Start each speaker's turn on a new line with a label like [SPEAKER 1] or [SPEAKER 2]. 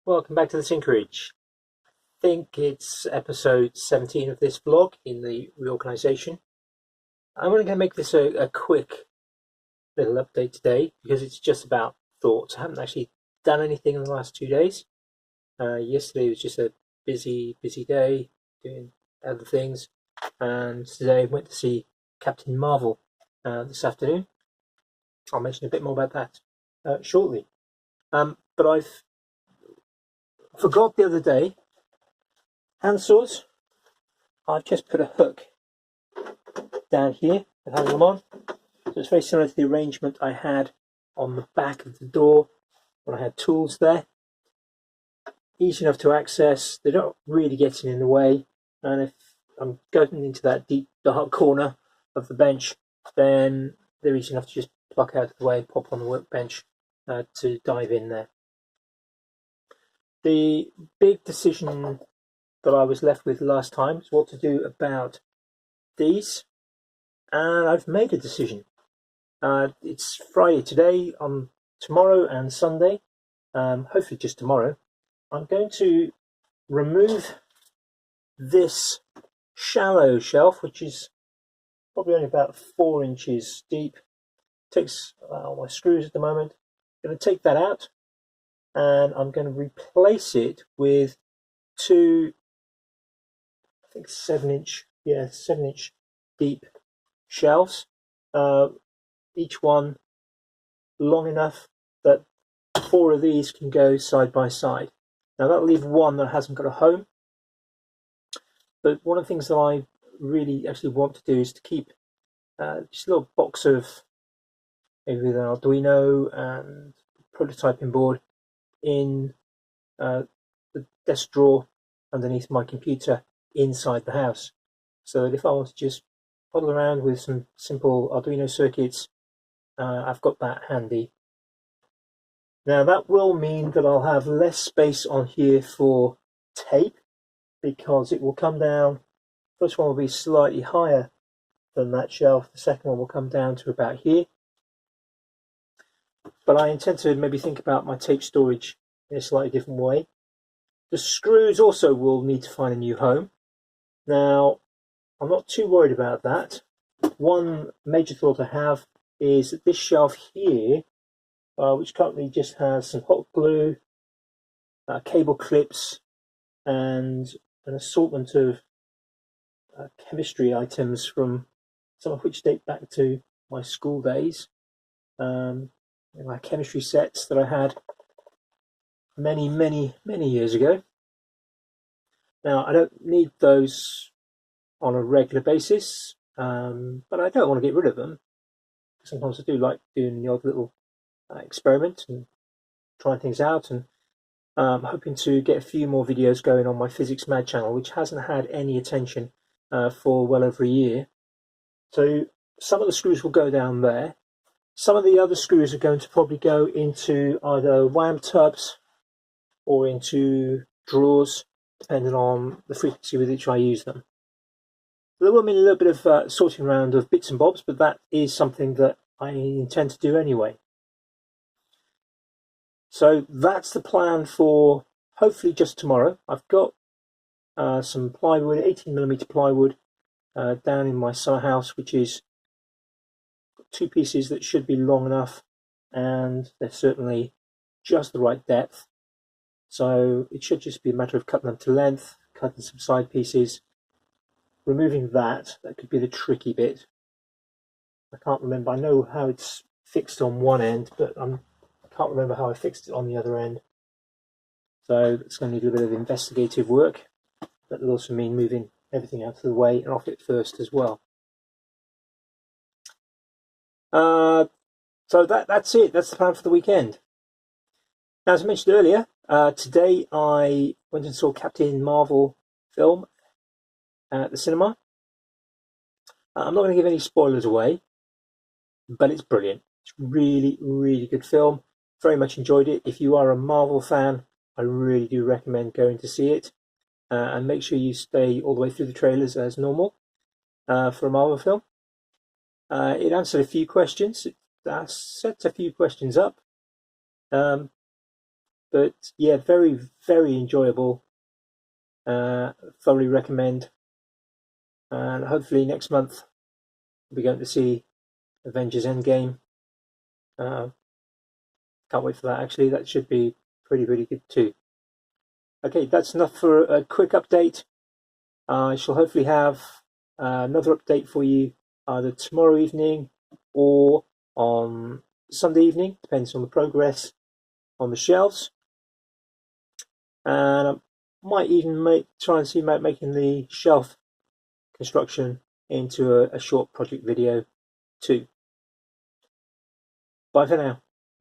[SPEAKER 1] Welcome back to the Tinkerage. I think it's episode 17 of this vlog in the Reorganisation. I'm going to make this a quick little update today because it's just about thoughts. I haven't actually done anything in the last 2 days. Yesterday was just a busy day doing other things, and today I went to see Captain Marvel this afternoon. I'll mention a bit more about that shortly. But I've forgot the other day, hand saws. I've just put a hook down here and hang them on. So it's very similar to the arrangement I had on the back of the door when I had tools there. Easy enough to access, they're not really getting in the way, and if I'm going into that deep dark corner of the bench, then they're easy enough to just pluck out of the way and pop on the workbench to dive in there. The big decision that I was left with last time was what to do about these, and I've made a decision. It's Friday today, on tomorrow and Sunday, hopefully just tomorrow, I'm going to remove this shallow shelf, which is probably only about 4 inches deep. Takes my screws at the moment. I'm going to take that out, and I'm going to replace it with two, I think 7-inch deep shelves, each one long enough that 4 of these can go side by side. Now that'll leave one that hasn't got a home, but one of the things that I really actually want to do is to keep just a little box of maybe with an Arduino and prototyping board in the desk drawer underneath my computer inside the house, so that if I want to just poddle around with some simple Arduino circuits, I've got that handy. Now that will mean that I'll have less space on here for tape, because it will come down. First one will be slightly higher than that shelf, the second one will come down to about here. But I intend to maybe think about my tape storage in a slightly different way. The screws also will need to find a new home. Now, I'm not too worried about that. One major thought I have is that this shelf here, which currently just has some hot glue, cable clips, and an assortment of chemistry items, from some of which date back to my school days. My chemistry sets that I had many years ago. Now, I don't need those on a regular basis, but I don't want to get rid of them. Sometimes I do like doing the odd little experiment and trying things out, and hoping to get a few more videos going on my Physics Mad channel, which hasn't had any attention for well over a year. So some of the screws will go down there. Some of the other screws are going to probably go into either WAM tubs or into drawers, depending on the frequency with which I use them. There will be a little bit of sorting around of bits and bobs, but that is something that I intend to do anyway. So that's the plan for hopefully just tomorrow. I've got some plywood, 18mm plywood, down in my summer house, which is 2 pieces that should be long enough, and they're certainly just the right depth. So it should just be a matter of cutting them to length, cutting some side pieces, removing that. That could be the tricky bit. I can't remember. I know how it's fixed on one end, but I can't remember how I fixed it on the other end. So it's going to need a bit of investigative work. That will also mean moving everything out of the way and off it first as well. So that's it. That's the plan for the weekend. Now, as I mentioned earlier, today I went and saw Captain Marvel film at the cinema. I'm not going to give any spoilers away, but it's brilliant. It's really good film. Very much enjoyed it. If you are a Marvel fan, I really do recommend going to see it. And make sure you stay all the way through the trailers as normal for a Marvel film. It answered a few questions. It set a few questions up. But yeah, very, very enjoyable. Thoroughly recommend. And hopefully next month we're going to see Avengers Endgame. Can't wait for that, actually. That should be pretty, really good too. Okay, that's enough for a quick update. I shall hopefully have another update for you either tomorrow evening or on Sunday evening, depends on the progress on the shelves. And I might even try and see about making the shelf construction into a short project video too. Bye for now.